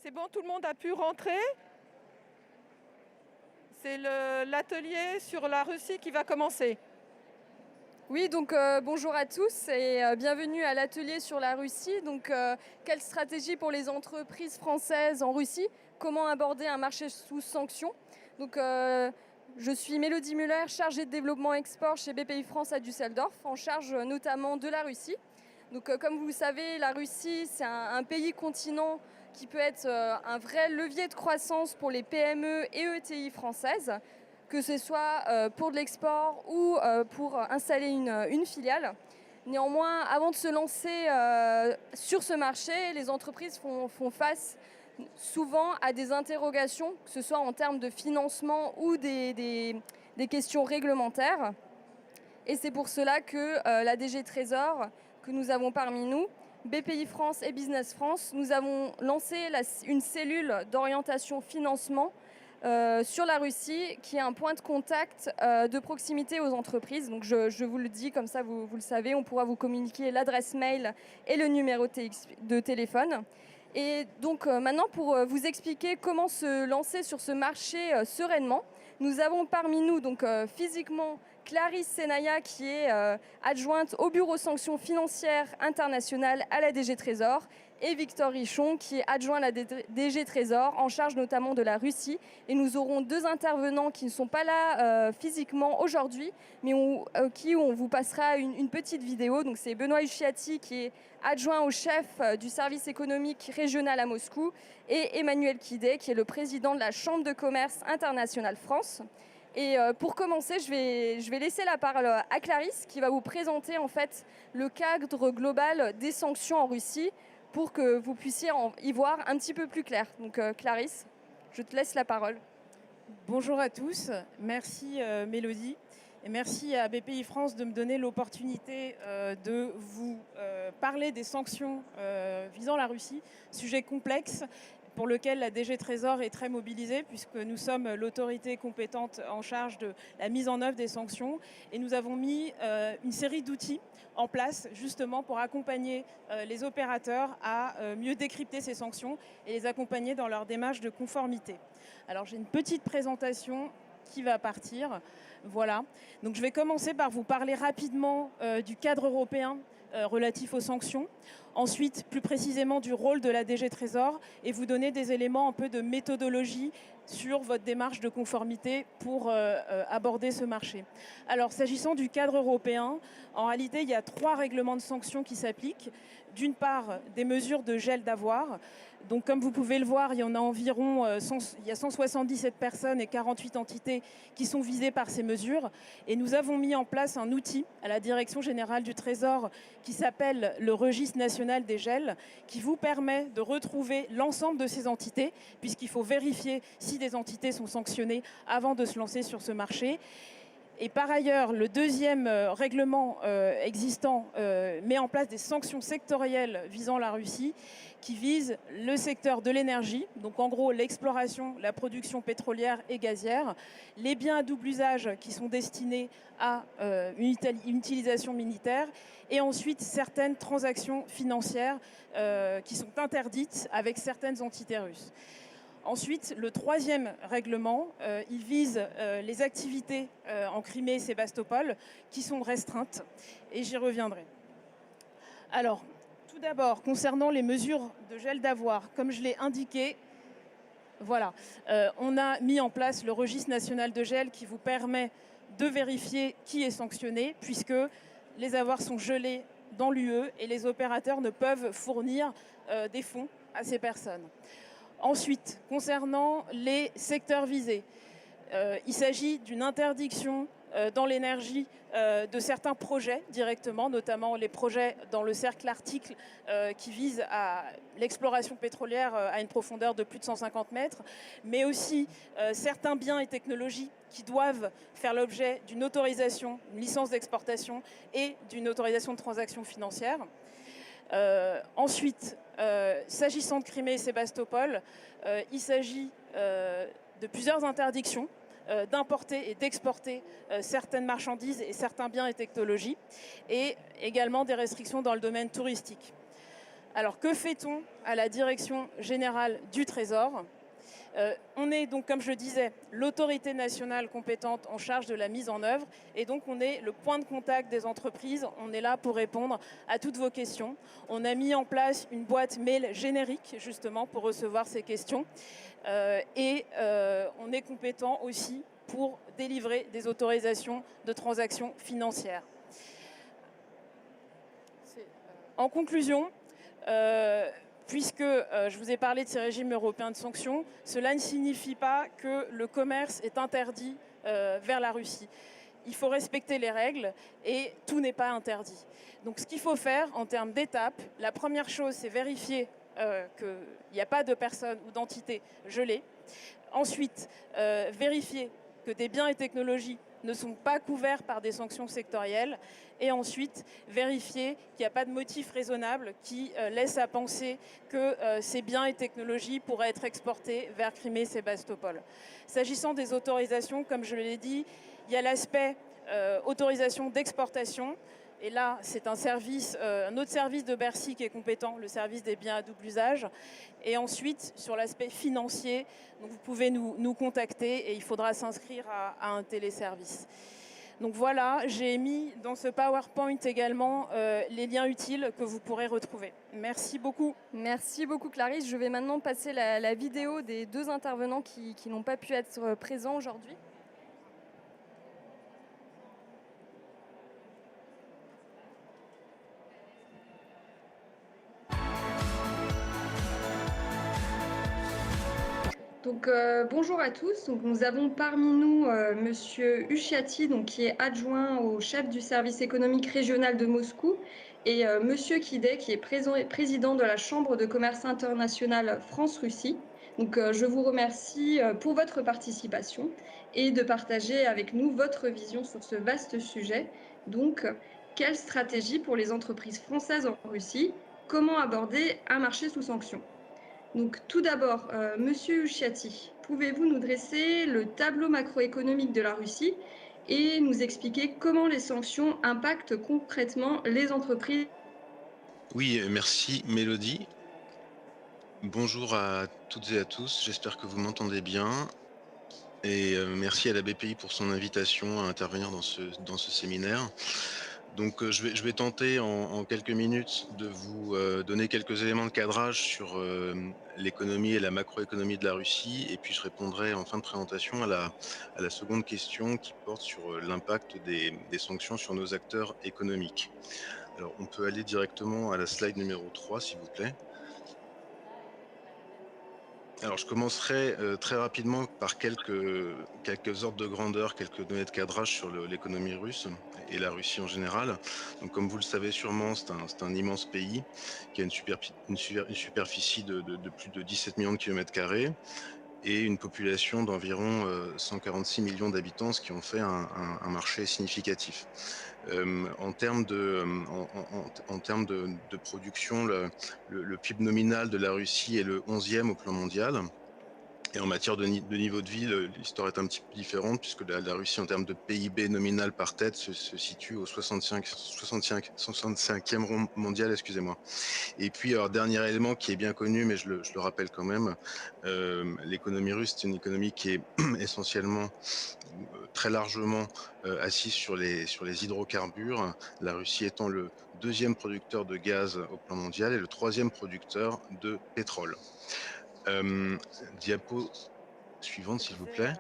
C'est bon, tout le monde a pu rentrer. C'est l'atelier sur la Russie qui va commencer. Oui, donc bonjour à tous et bienvenue à l'atelier sur la Russie. Donc, quelle stratégie pour les entreprises françaises en Russie? Comment aborder un marché sous sanctions? Donc, je suis Mélodie Muller, chargée de développement export chez BPI France à Düsseldorf, en charge notamment de la Russie. Donc, comme vous le savez, la Russie, c'est un pays continent qui peut être un vrai levier de croissance pour les PME et ETI françaises, que ce soit pour de l'export ou pour installer une filiale. Néanmoins, avant de se lancer sur ce marché, les entreprises font face souvent à des interrogations, que ce soit en termes de financement ou des questions réglementaires. Et c'est pour cela que la DG Trésor, que nous avons parmi nous, BPI France et Business France, nous avons lancé une cellule d'orientation financement sur la Russie, qui est un point de contact de proximité aux entreprises. Donc je vous le dis, comme ça vous le savez, on pourra vous communiquer l'adresse mail et le numéro de téléphone. Et donc maintenant, pour vous expliquer comment se lancer sur ce marché sereinement, nous avons parmi nous donc physiquement Clarisse Senaya, qui est adjointe au Bureau sanctions financières internationales à la DG Trésor, et Victor Richon, qui est adjoint à la DG Trésor, en charge notamment de la Russie. Et nous aurons deux intervenants qui ne sont pas là physiquement aujourd'hui, mais on vous passera une petite vidéo. Donc c'est Benoît Uschiati, qui est adjoint au chef du service économique régional à Moscou, et Emmanuel Kidet, qui est le président de la Chambre de commerce internationale France. Et pour commencer, je vais laisser la parole à Clarisse, qui va vous présenter en fait le cadre global des sanctions en Russie, pour que vous puissiez y voir un petit peu plus clair. Donc Clarisse, je te laisse la parole. Bonjour à tous, merci Mélodie, et merci à BPI France de me donner l'opportunité de vous parler des sanctions visant la Russie, sujet complexe pour lequel la DG Trésor est très mobilisée, puisque nous sommes l'autorité compétente en charge de la mise en œuvre des sanctions, et nous avons mis une série d'outils en place justement pour accompagner les opérateurs à mieux décrypter ces sanctions et les accompagner dans leur démarche de conformité. Alors j'ai une petite présentation qui va partir. Voilà. Donc je vais commencer par vous parler rapidement du cadre européen relatif aux sanctions. Ensuite, plus précisément du rôle de la DG Trésor, et vous donner des éléments un peu de méthodologie sur votre démarche de conformité pour aborder ce marché. Alors, s'agissant du cadre européen, en réalité, il y a 3 règlements de sanctions qui s'appliquent. D'une part, des mesures de gel d'avoir. Donc, comme vous pouvez le voir, il y en a environ il y a 177 personnes et 48 entités qui sont visées par ces mesures. Et nous avons mis en place un outil à la Direction générale du Trésor qui s'appelle le registre national des gels, qui vous permet de retrouver l'ensemble de ces entités, puisqu'il faut vérifier si des entités sont sanctionnées avant de se lancer sur ce marché. Et par ailleurs, le deuxième règlement existant met en place des sanctions sectorielles visant la Russie, qui visent le secteur de l'énergie, donc en gros l'exploration, la production pétrolière et gazière, les biens à double usage qui sont destinés à une utilisation militaire, et ensuite certaines transactions financières qui sont interdites avec certaines entités russes. Ensuite, le troisième règlement, il vise les activités en Crimée et Sébastopol qui sont restreintes, et j'y reviendrai. Alors, tout d'abord, concernant les mesures de gel d'avoir, comme je l'ai indiqué, voilà, on a mis en place le registre national de gel qui vous permet de vérifier qui est sanctionné, puisque les avoirs sont gelés dans l'UE et les opérateurs ne peuvent fournir des fonds à ces personnes. Ensuite, concernant les secteurs visés, il s'agit d'une interdiction dans l'énergie de certains projets directement, notamment les projets dans le cercle arctique qui visent à l'exploration pétrolière à une profondeur de plus de 150 mètres, mais aussi certains biens et technologies qui doivent faire l'objet d'une autorisation, une licence d'exportation et d'une autorisation de transaction financière. Ensuite, s'agissant de Crimée et Sébastopol, il s'agit de plusieurs interdictions d'importer et d'exporter certaines marchandises et certains biens et technologies, et également des restrictions dans le domaine touristique. Alors que fait-on à la Direction générale du Trésor ? On est donc, comme je disais, l'autorité nationale compétente en charge de la mise en œuvre et donc on est le point de contact des entreprises. On est là pour répondre à toutes vos questions. On a mis en place une boîte mail générique justement pour recevoir ces questions et on est compétent aussi pour délivrer des autorisations de transactions financières. En conclusion, puisque je vous ai parlé de ces régimes européens de sanctions, cela ne signifie pas que le commerce est interdit vers la Russie. Il faut respecter les règles et tout n'est pas interdit. Donc ce qu'il faut faire en termes d'étapes, la première chose, c'est vérifier qu'il n'y a pas de personnes ou d'entités gelées. Ensuite, vérifier que des biens et technologies ne sont pas couverts par des sanctions sectorielles. Et ensuite, vérifier qu'il n'y a pas de motif raisonnable qui laisse à penser que ces biens et technologies pourraient être exportés vers Crimée et Sébastopol. S'agissant des autorisations, comme je l'ai dit, il y a l'aspect autorisation d'exportation. Et là, c'est un autre service de Bercy qui est compétent, le service des biens à double usage. Et ensuite, sur l'aspect financier, donc vous pouvez nous contacter et il faudra s'inscrire à un téléservice. Donc voilà, j'ai mis dans ce PowerPoint également les liens utiles que vous pourrez retrouver. Merci beaucoup. Merci beaucoup Clarisse. Je vais maintenant passer la vidéo des deux intervenants qui n'ont pas pu être présents aujourd'hui. Donc, bonjour à tous. Donc, nous avons parmi nous Monsieur Uschiati, donc, qui est adjoint au chef du service économique régional de Moscou, et Monsieur Kidet, qui est président de la Chambre de commerce internationale France-Russie. Donc, je vous remercie pour votre participation et de partager avec nous votre vision sur ce vaste sujet. Donc, quelle stratégie pour les entreprises françaises en Russie? Comment aborder un marché sous sanctions? Donc, tout d'abord, Monsieur Uschiati, pouvez-vous nous dresser le tableau macroéconomique de la Russie et nous expliquer comment les sanctions impactent concrètement les entreprises? Oui, merci Mélodie. Bonjour à toutes et à tous, j'espère que vous m'entendez bien. Et merci à la BPI pour son invitation à intervenir dans ce séminaire. Donc je vais tenter en quelques minutes de vous donner quelques éléments de cadrage sur l'économie et la macroéconomie de la Russie, et puis je répondrai en fin de présentation à la seconde question qui porte sur l'impact des sanctions sur nos acteurs économiques. Alors on peut aller directement à la slide numéro 3 s'il vous plaît. Alors, je commencerai très rapidement par quelques ordres de grandeur, quelques données de cadrage sur l'économie russe et la Russie en général. Donc, comme vous le savez sûrement, c'est un immense pays qui a une superficie de plus de 17 millions de kilomètres carrés et une population d'environ 146 millions d'habitants, ce qui en fait un marché significatif. En termes de production, le PIB nominal de la Russie est le 11e au plan mondial. Et en matière de niveau de vie, l'histoire est un petit peu différente puisque la Russie, en termes de PIB nominal par tête, se situe au 65e rang mondial, excusez-moi. Et puis, alors, dernier élément qui est bien connu, mais je le rappelle quand même, l'économie russe, c'est une économie qui est essentiellement très largement assise sur les hydrocarbures, la Russie étant le deuxième producteur de gaz au plan mondial et le troisième producteur de pétrole. Diapo suivante, s'il vous plaît.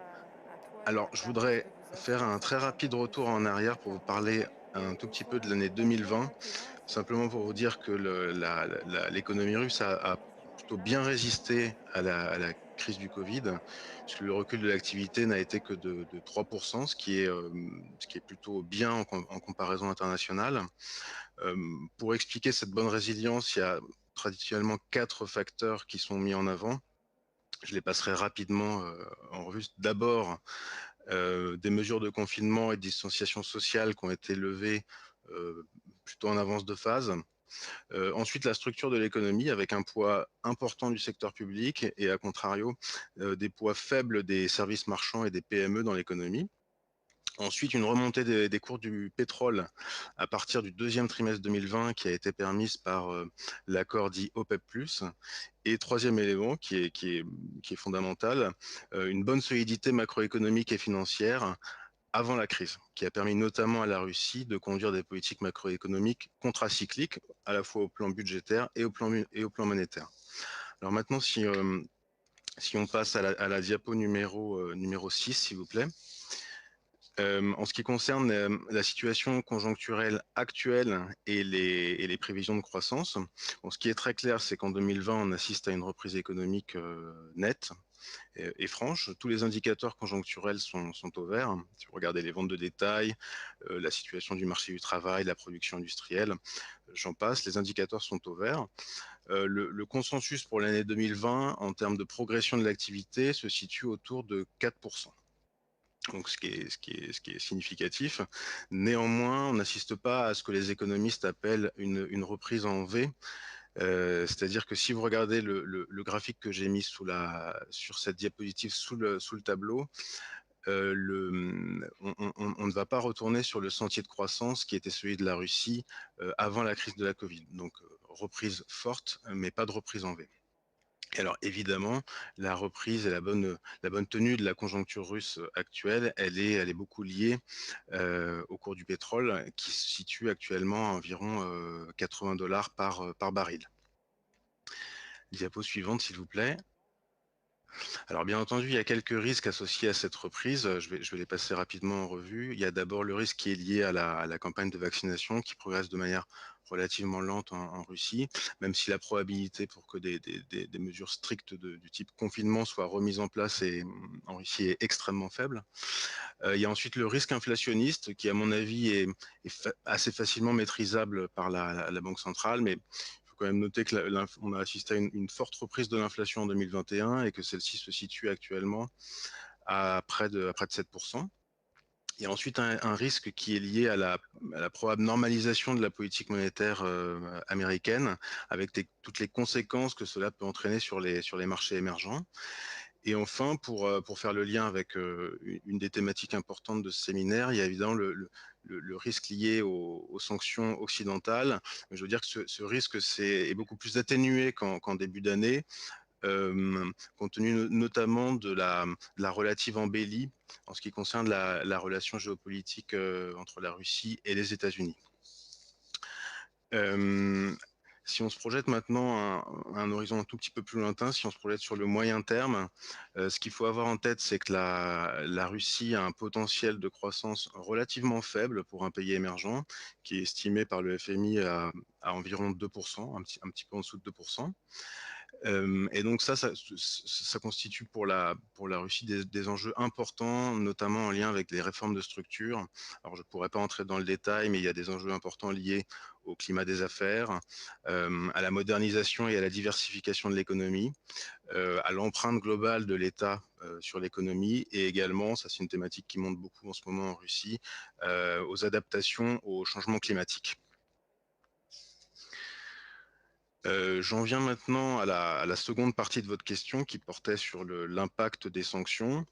Alors, je voudrais faire un très rapide retour en arrière pour vous parler un tout petit peu de l'année 2020, simplement pour vous dire que l'économie russe a plutôt bien résisté à la crise du Covid, puisque le recul de l'activité n'a été que de 3%, ce qui est plutôt bien en comparaison internationale. Pour expliquer cette bonne résilience, il y a traditionnellement 4 facteurs qui sont mis en avant. Je les passerai rapidement en revue. D'abord, des mesures de confinement et de distanciation sociale qui ont été levées plutôt en avance de phase. Ensuite, la structure de l'économie avec un poids important du secteur public et à contrario, des poids faibles des services marchands et des PME dans l'économie. Ensuite, une remontée des cours du pétrole à partir du deuxième trimestre 2020 qui a été permise par l'accord dit OPEP+. Et troisième élément qui est fondamental, une bonne solidité macroéconomique et financière avant la crise, qui a permis notamment à la Russie de conduire des politiques macroéconomiques contracycliques, à la fois au plan budgétaire et au plan monétaire. Alors maintenant, si on passe à la diapo numéro 6, s'il vous plaît. En ce qui concerne la situation conjoncturelle actuelle et les prévisions de croissance, bon, ce qui est très clair, c'est qu'en 2020, on assiste à une reprise économique nette et franche. Tous les indicateurs conjoncturels sont au vert. Si vous regardez les ventes de détail, la situation du marché du travail, la production industrielle, j'en passe, les indicateurs sont au vert. Le consensus pour l'année 2020 en termes de progression de l'activité se situe autour de 4%. Donc, ce qui est significatif. Néanmoins, on n'assiste pas à ce que les économistes appellent une reprise en V. C'est-à-dire que si vous regardez le graphique que j'ai mis sur cette diapositive sous le tableau, on ne va pas retourner sur le sentier de croissance qui était celui de la Russie avant la crise de la Covid. Donc, reprise forte, mais pas de reprise en V. Et alors évidemment, la reprise et la bonne tenue de la conjoncture russe actuelle, elle est beaucoup liée au cours du pétrole qui se situe actuellement à environ $80 par baril. Diapo suivante, s'il vous plaît. Alors bien entendu, il y a quelques risques associés à cette reprise. Je vais les passer rapidement en revue. Il y a d'abord le risque qui est lié à la campagne de vaccination qui progresse de manière relativement lente en Russie, même si la probabilité pour que des mesures strictes du type confinement soient remises en place en Russie est extrêmement faible. Il y a ensuite le risque inflationniste qui, à mon avis, est assez facilement maîtrisable par la Banque centrale, mais il faut quand même noter qu'on a assisté à une forte reprise de l'inflation en 2021 et que celle-ci se situe actuellement à près de 7%. Il y a ensuite un risque qui est lié à la probable normalisation de la politique monétaire américaine, avec toutes les conséquences que cela peut entraîner sur les marchés émergents. Et enfin, pour faire le lien avec une des thématiques importantes de ce séminaire, il y a évidemment le risque lié aux sanctions occidentales. Je veux dire que ce risque est beaucoup plus atténué qu'en début d'année, compte tenu notamment de la relative embellie en ce qui concerne la relation géopolitique entre la Russie et les États-Unis. Si on se projette maintenant à un horizon un tout petit peu plus lointain, si on se projette sur le moyen terme, ce qu'il faut avoir en tête, c'est que la Russie a un potentiel de croissance relativement faible pour un pays émergent, qui est estimé par le FMI à environ 2%, un petit peu en dessous de 2%. Et donc ça constitue pour la Russie des enjeux importants, notamment en lien avec les réformes de structure. Alors je ne pourrais pas entrer dans le détail, mais il y a des enjeux importants liés au climat des affaires, à la modernisation et à la diversification de l'économie, à l'empreinte globale de l'État sur l'économie, et également, ça c'est une thématique qui monte beaucoup en ce moment en Russie, aux adaptations au changement climatique. J'en viens maintenant à la seconde partie de votre question qui portait sur l'impact des sanctions.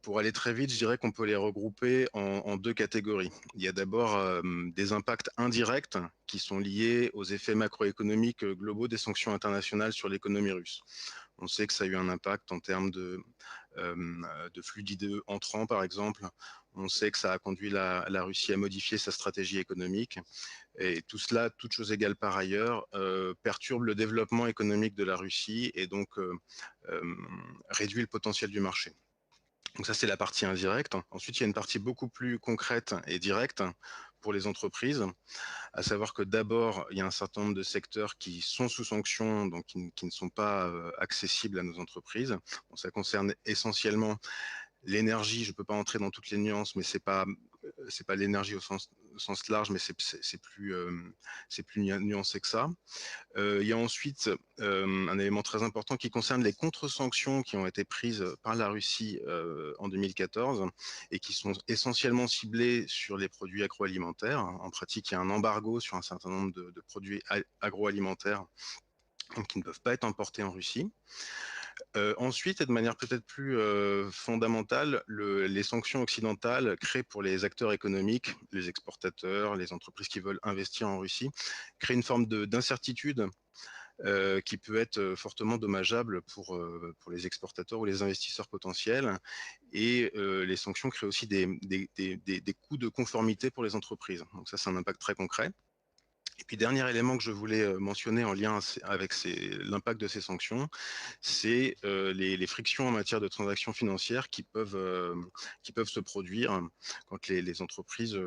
Pour aller très vite, je dirais qu'on peut les regrouper en deux catégories. Il y a d'abord des impacts indirects qui sont liés aux effets macroéconomiques globaux des sanctions internationales sur l'économie russe. On sait que ça a eu un impact en termes de flux d'IDE entrants, par exemple. On sait que ça a conduit la Russie à modifier sa stratégie économique. Et tout cela, toutes choses égales par ailleurs, perturbe le développement économique de la Russie et donc réduit le potentiel du marché. Donc ça, c'est la partie indirecte. Ensuite, il y a une partie beaucoup plus concrète et directe pour les entreprises, à savoir que d'abord, il y a un certain nombre de secteurs qui sont sous sanction, donc qui ne sont pas accessibles à nos entreprises. Bon, ça concerne essentiellement l'énergie. Je ne peux pas entrer dans toutes les nuances, mais c'est pas l'énergie au sens large, mais c'est plus nuancé que ça. Il y a ensuite un élément très important qui concerne les contre-sanctions qui ont été prises par la Russie en 2014 et qui sont essentiellement ciblées sur les produits agroalimentaires. En pratique, il y a un embargo sur un certain nombre de produits agroalimentaires qui ne peuvent pas être importés en Russie. Ensuite, et de manière peut-être plus fondamentale, les sanctions occidentales créent pour les acteurs économiques, les exportateurs, les entreprises qui veulent investir en Russie, créent une forme d'incertitude qui peut être fortement dommageable pour les exportateurs ou les investisseurs potentiels. Et les sanctions créent aussi des coûts de conformité pour les entreprises. Donc ça, c'est un impact très concret. Et puis, dernier élément que je voulais mentionner en lien avec l'impact de ces sanctions, c'est les frictions en matière de transactions financières qui peuvent se produire quand les entreprises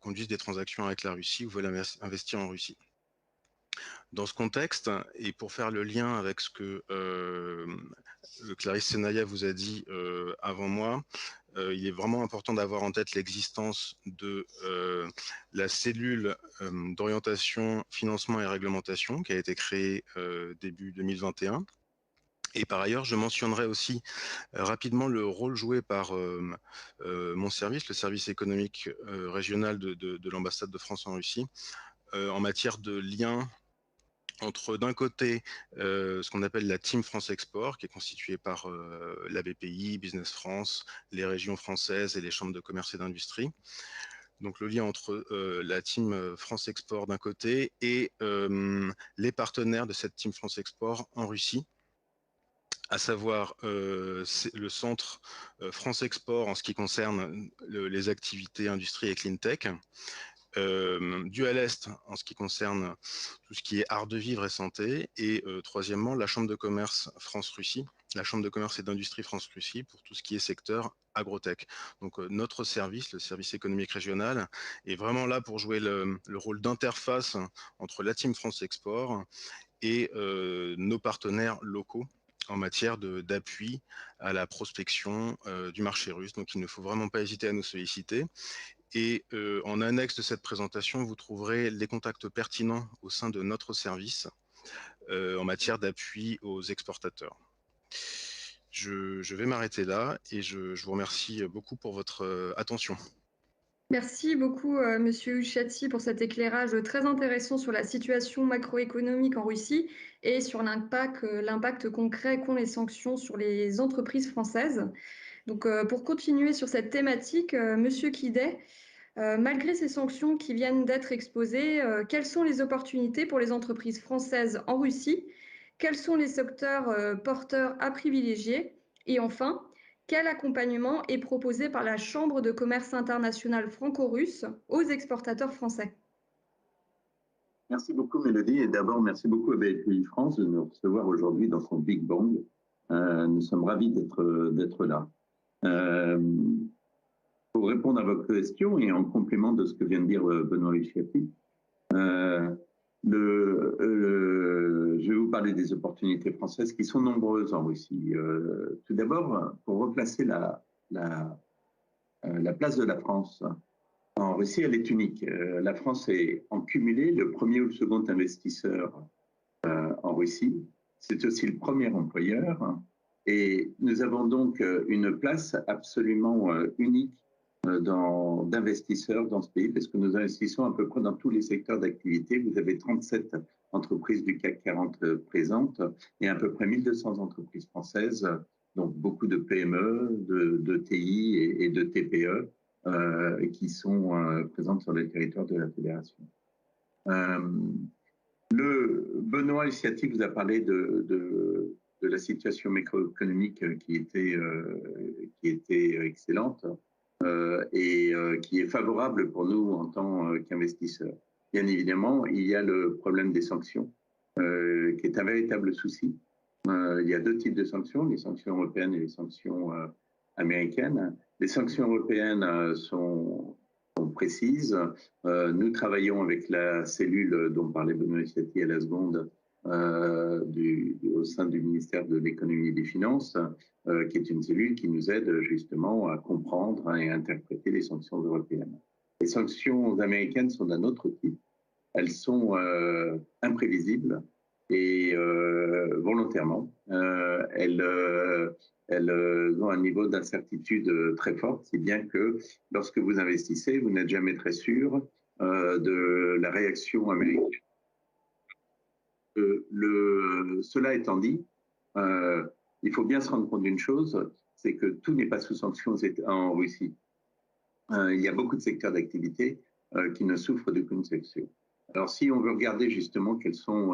conduisent des transactions avec la Russie ou veulent investir en Russie. Dans ce contexte, et pour faire le lien avec ce que Clarisse Senaya vous a dit avant moi, il est vraiment important d'avoir en tête l'existence de la cellule d'orientation, financement et réglementation qui a été créée début 2021. Et par ailleurs, je mentionnerai aussi rapidement le rôle joué par mon service, le service économique régional de l'ambassade de France en Russie, en matière de lien entre d'un côté ce qu'on appelle la Team France Export, qui est constituée par la BPI, Business France, les régions françaises et les chambres de commerce et d'industrie. Donc le lien entre la Team France Export d'un côté et les partenaires de cette Team France Export en Russie, à savoir le centre France Export en ce qui concerne les activités industrie et clean tech, Dual Est en ce qui concerne tout ce qui est art de vivre et santé, et troisièmement la Chambre de commerce France-Russie, la Chambre de commerce et d'industrie France-Russie pour tout ce qui est secteur agrotech. Donc notre service, le service économique régional, est vraiment là pour jouer le rôle d'interface entre la Team France Export et nos partenaires locaux en matière d'appui à la prospection du marché russe. Donc il ne faut vraiment pas hésiter à nous solliciter. Et en annexe de cette présentation, vous trouverez les contacts pertinents au sein de notre service en matière d'appui aux exportateurs. Je vais m'arrêter là et je vous remercie beaucoup pour votre attention. Merci beaucoup, Monsieur Uchati, pour cet éclairage très intéressant sur la situation macroéconomique en Russie et sur l'impact concret qu'ont les sanctions sur les entreprises françaises. Donc, pour continuer sur cette thématique, Monsieur Kidet, malgré ces sanctions qui viennent d'être exposées, quelles sont les opportunités pour les entreprises françaises en Russie? Quels sont les secteurs porteurs à privilégier? Et enfin, quel accompagnement est proposé par la Chambre de commerce internationale franco-russe aux exportateurs français? Merci beaucoup, Mélodie. Et d'abord, merci beaucoup à BPI France de nous recevoir aujourd'hui dans son Big Bang. Nous sommes ravis d'être là. Pour répondre à votre question et en complément de ce que vient de dire Benoît Uchati, je vais vous parler des opportunités françaises qui sont nombreuses en Russie. Tout d'abord, pour replacer la place de la France en Russie, elle est unique. La France est en cumulé le premier ou le second investisseur en Russie. C'est aussi le premier employeur. Et nous avons donc une place absolument unique d'investisseurs dans ce pays, parce que nous investissons à peu près dans tous les secteurs d'activité. Vous avez 37 entreprises du CAC 40 présentes et à peu près 1200 entreprises françaises, donc beaucoup de PME, de TI et de TPE qui sont présentes sur le territoire de la Fédération. Benoît Uchati vous a parlé de la situation macroéconomique qui était excellente et qui est favorable pour nous en tant qu'investisseurs. Bien évidemment, il y a le problème des sanctions, qui est un véritable souci. Il y a deux types de sanctions, les sanctions européennes et les sanctions américaines. Les sanctions européennes sont précises. Nous travaillons avec la cellule dont parlait Benoît Uchati à la seconde, au sein du ministère de l'économie et des finances, qui est une cellule qui nous aide justement à comprendre et à interpréter les sanctions européennes. Les sanctions américaines sont d'un autre type. Elles sont imprévisibles et volontairement. Elles ont un niveau d'incertitude très fort, si bien que lorsque vous investissez, vous n'êtes jamais très sûr de la réaction américaine. Cela étant dit, Il faut bien se rendre compte d'une chose, c'est que tout n'est pas sous sanction en Russie. Il y a beaucoup de secteurs d'activité qui ne souffrent d'aucune sanction. Alors, si on veut regarder justement quels sont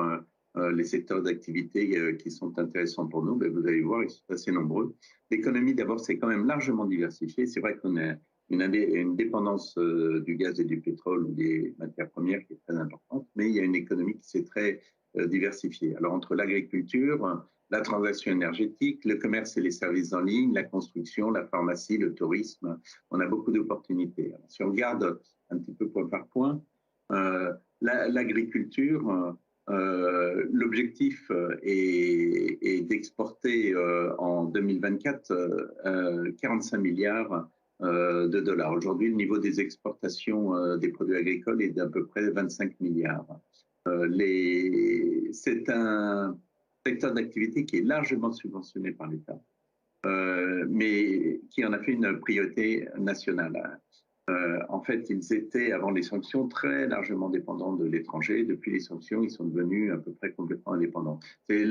les secteurs d'activité qui sont intéressants pour nous, ben, vous allez voir, ils sont assez nombreux. L'économie, d'abord, c'est quand même largement diversifié. C'est vrai qu'on a une dépendance du gaz et du pétrole ou des matières premières qui est très importante, mais il y a une économie qui s'est très diversifiée. Alors, entre l'agriculture, la transaction énergétique, le commerce et les services en ligne, la construction, la pharmacie, le tourisme, on a beaucoup d'opportunités. Si on regarde un petit peu point par point, l'agriculture, l'objectif est d'exporter en 2024 45 milliards de dollars. Aujourd'hui, le niveau des exportations des produits agricoles est d'à peu près 25 milliards. C'est un secteur d'activité qui est largement subventionné par l'État, mais qui en a fait une priorité nationale. En fait, ils étaient, avant les sanctions, très largement dépendants de l'étranger. Depuis les sanctions, ils sont devenus à peu près complètement indépendants. C'est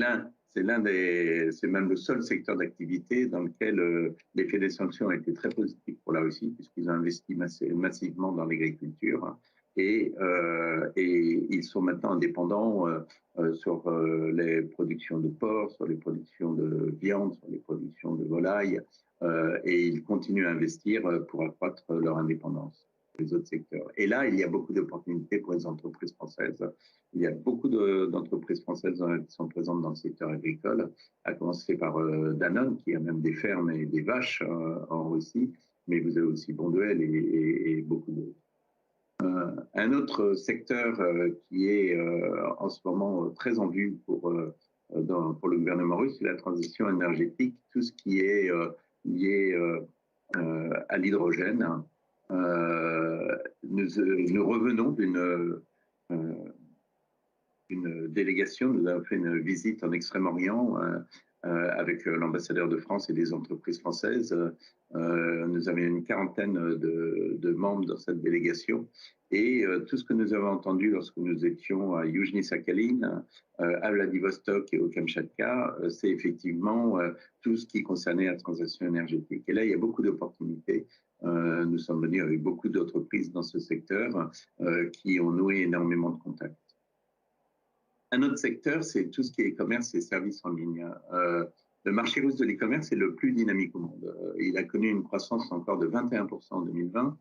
même le seul secteur d'activité dans lequel l'effet des sanctions a été très positif pour la Russie, puisqu'ils ont investi massivement dans l'agriculture. Et ils sont maintenant indépendants sur les productions de porc, sur les productions de viande, sur les productions de volailles, et ils continuent à investir pour accroître leur indépendance sur les autres secteurs. Et là, il y a beaucoup d'opportunités pour les entreprises françaises. Il y a beaucoup d'entreprises françaises qui sont présentes dans le secteur agricole, à commencer par Danone, qui a même des fermes et des vaches en Russie, mais vous avez aussi Bonduelle et beaucoup d'autres. Un autre secteur qui est en ce moment très en vue pour le gouvernement russe, c'est la transition énergétique, tout ce qui est lié à l'hydrogène. Nous revenons d'une délégation, nous avons fait une visite en Extrême-Orient avec l'ambassadeur de France et des entreprises françaises. Nous avions une quarantaine de membres dans cette délégation. Et tout ce que nous avons entendu lorsque nous étions à Yuzhny-Sakhaline, à Vladivostok et au Kamchatka, c'est effectivement tout ce qui concernait la transition énergétique. Et là, il y a beaucoup d'opportunités. Nous sommes venus avec beaucoup d'entreprises dans ce secteur qui ont noué énormément de contacts. Un autre secteur, c'est tout ce qui est e-commerce et services en ligne. Le marché russe de l'e-commerce est le plus dynamique au monde. Il a connu une croissance encore de 21% en 2020.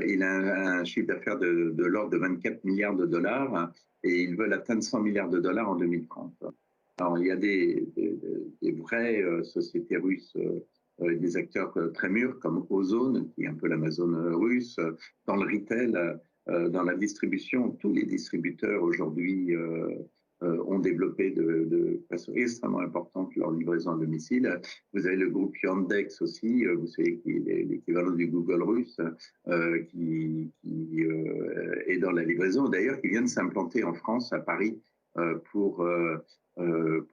Il a un chiffre d'affaires de l'ordre de 24 milliards de dollars et ils veulent atteindre 100 milliards de dollars en 2030. Alors, il y a des vraies sociétés russes, des acteurs très mûrs comme Ozone, qui est un peu l'Amazon russe, dans le retail, dans la distribution. Tous les distributeurs aujourd'hui ont développé de façon extrêmement importante leur livraison à domicile. Vous avez le groupe Yandex aussi, vous savez, qui est l'équivalent du Google russe, qui est dans la livraison, d'ailleurs, qui vient de s'implanter en France, à Paris, pour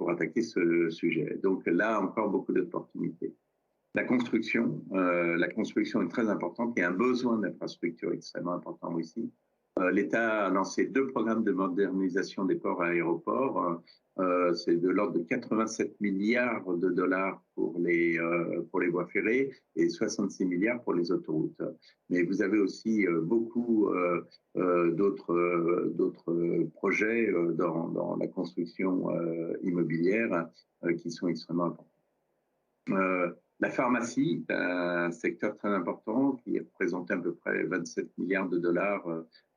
attaquer ce sujet. Donc là, encore beaucoup d'opportunités. La construction est très importante. Il y a un besoin d'infrastructures extrêmement important ici. L'État a lancé 2 programmes de modernisation des ports et aéroports. C'est de l'ordre de 87 milliards de dollars pour les voies ferrées et 66 milliards pour les autoroutes. Mais vous avez aussi beaucoup d'autres projets dans la construction immobilière qui sont extrêmement importants. La pharmacie est un secteur très important qui représentait à peu près 27 milliards de dollars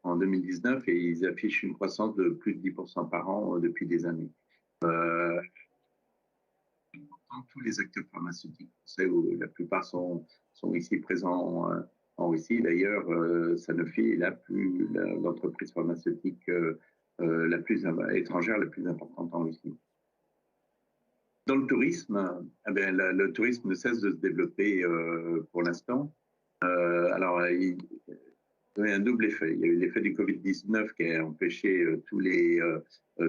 en 2019 et ils affichent une croissance de plus de 10% par an depuis des années. Tous les acteurs pharmaceutiques français, où la plupart sont ici présents en Russie. D'ailleurs, Sanofi est l'entreprise pharmaceutique étrangère la plus importante en Russie. Dans le tourisme, le tourisme ne cesse de se développer pour l'instant. Alors, il y a eu un double effet. Il y a eu l'effet du Covid-19 qui a empêché tous les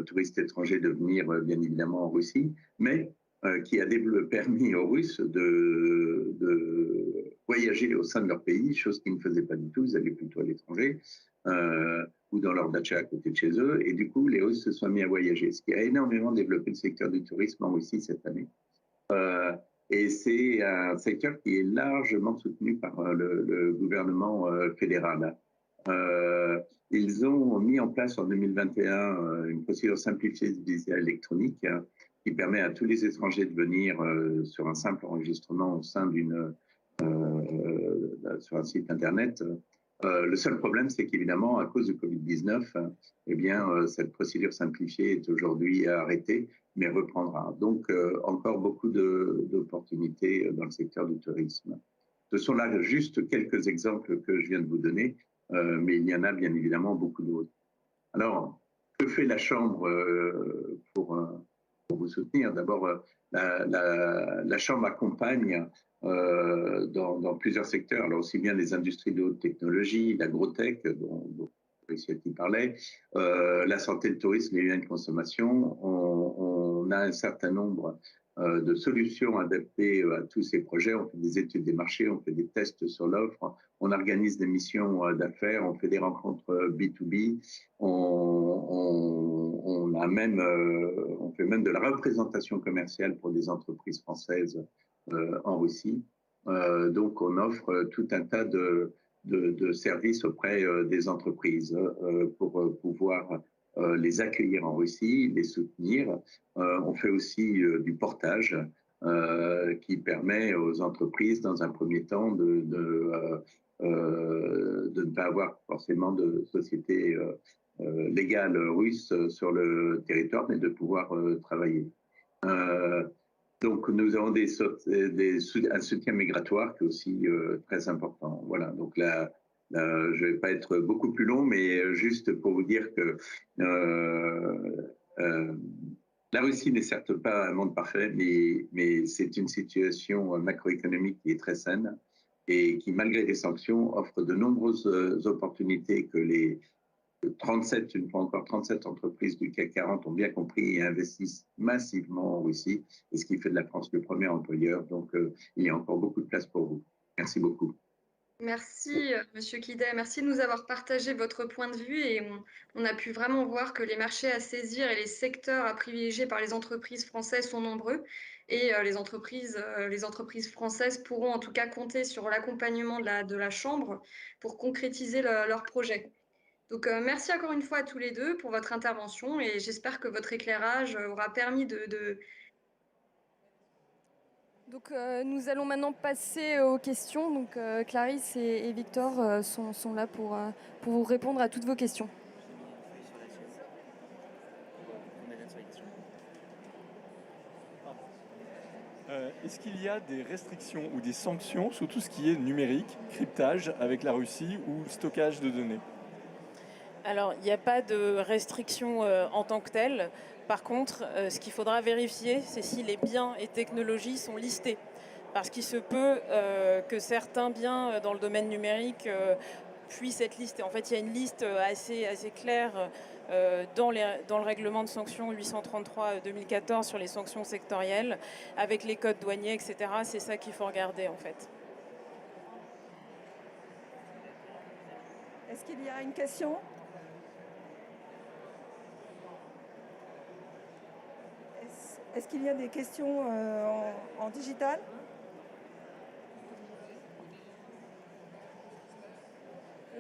touristes étrangers de venir, bien évidemment, en Russie. Mais qui a permis aux Russes de voyager au sein de leur pays, chose qu'ils ne faisaient pas du tout, ils allaient plutôt à l'étranger, ou dans leur dacha à côté de chez eux, et du coup les Russes se sont mis à voyager, ce qui a énormément développé le secteur du tourisme en Russie cette année. Et c'est un secteur qui est largement soutenu par le gouvernement fédéral. Ils ont mis en place en 2021 une procédure simplifiée de visa électronique qui permet à tous les étrangers de venir sur un simple enregistrement au sein sur un site internet. Le seul problème, c'est qu'évidemment, à cause du Covid-19, cette procédure simplifiée est aujourd'hui arrêtée, mais reprendra. Donc, encore beaucoup d'opportunités dans le secteur du tourisme. Ce sont là juste quelques exemples que je viens de vous donner, mais il y en a bien évidemment beaucoup d'autres. Alors, que fait la Chambre pour vous soutenir? D'abord, la Chambre accompagne dans plusieurs secteurs, alors aussi bien les industries de haute technologie, l'agrotech, dont Richietti parlait, la santé, le tourisme, les biens de consommation. On a un certain nombre de solutions adaptées à tous ces projets. On fait des études des marchés, on fait des tests sur l'offre, on organise des missions d'affaires, on fait des rencontres B2B, on fait même de la représentation commerciale pour des entreprises françaises en Russie. Donc, on offre tout un tas de services auprès des entreprises pour pouvoir les accueillir en Russie, les soutenir. On fait aussi du portage qui permet aux entreprises, dans un premier temps, de ne pas avoir forcément de société légale russe sur le territoire, mais de pouvoir travailler. Donc, nous avons un soutien migratoire qui est aussi très important. Voilà, donc là, je ne vais pas être beaucoup plus long, mais juste pour vous dire que la Russie n'est certes pas un monde parfait, mais c'est une situation macroéconomique qui est très saine et qui, malgré les sanctions, offre de nombreuses opportunités que les 37, une fois encore 37 entreprises du CAC 40 ont bien compris et investissent massivement en Russie, et ce qui fait de la France le premier employeur. Donc, il y a encore beaucoup de place pour vous. Merci beaucoup. Merci, Monsieur Kiday. Merci de nous avoir partagé votre point de vue et on a pu vraiment voir que les marchés à saisir et les secteurs à privilégier par les entreprises françaises sont nombreux et les entreprises françaises pourront en tout cas compter sur l'accompagnement de la Chambre pour concrétiser leurs projets. Donc, merci encore une fois à tous les deux pour votre intervention et j'espère que votre éclairage aura permis de... Donc, nous allons maintenant passer aux questions. Donc, Clarisse et Victor sont là pour vous répondre à toutes vos questions. Est-ce qu'il y a des restrictions ou des sanctions sur tout ce qui est numérique, cryptage avec la Russie ou stockage de données? Alors, il n'y a pas de restrictions en tant que telles. Par contre, ce qu'il faudra vérifier, c'est si les biens et technologies sont listés. Parce qu'il se peut que certains biens dans le domaine numérique puissent être listés. En fait, il y a une liste assez claire dans le règlement de sanctions 833-2014 sur les sanctions sectorielles, avec les codes douaniers, etc. C'est ça qu'il faut regarder, en fait. Est-ce qu'il y a une question ? Est-ce qu'il y a des questions en digital ?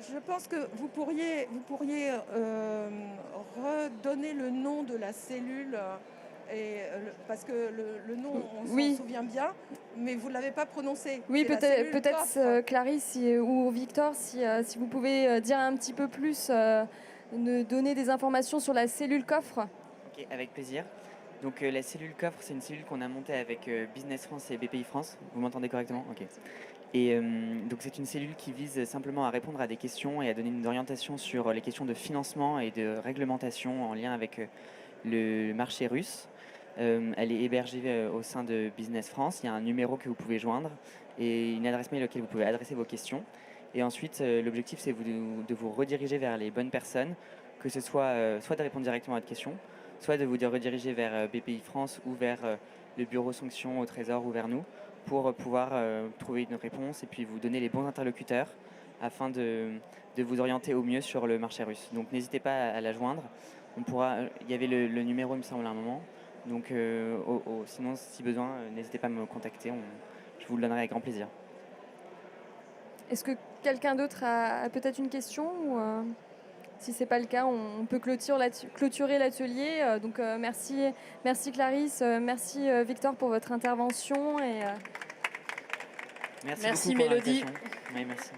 Je pense que vous pourriez redonner le nom de la cellule, parce que le nom, on s'en souvient bien, mais vous ne l'avez pas prononcé. Oui, peut-être Clarisse ou Victor, si vous pouvez dire un petit peu plus, donner des informations sur la cellule coffre. Ok, avec plaisir. Donc la cellule coffre, c'est une cellule qu'on a montée avec Business France et BPI France. Vous m'entendez correctement? Ok. Et donc c'est une cellule qui vise simplement à répondre à des questions et à donner une orientation sur les questions de financement et de réglementation en lien avec le marché russe. Elle est hébergée au sein de Business France. Il y a un numéro que vous pouvez joindre et une adresse mail auquel vous pouvez adresser vos questions. Et ensuite, l'objectif, c'est de vous rediriger vers les bonnes personnes, que ce soit soit de répondre directement à votre question, soit de vous rediriger vers BPI France ou vers le bureau sanctions au Trésor ou vers nous pour pouvoir trouver une réponse et puis vous donner les bons interlocuteurs afin de vous orienter au mieux sur le marché russe. Donc n'hésitez pas à la joindre. Il y avait le numéro, il me semble, à un moment. Donc sinon, si besoin, n'hésitez pas à me contacter. Je vous le donnerai avec grand plaisir. Est-ce que quelqu'un d'autre a peut-être une question ou, si ce n'est pas le cas, on peut clôturer l'atelier. Donc merci Clarisse, merci Victor pour votre intervention. Merci beaucoup pour Mélodie. l'invitation. Oui, merci.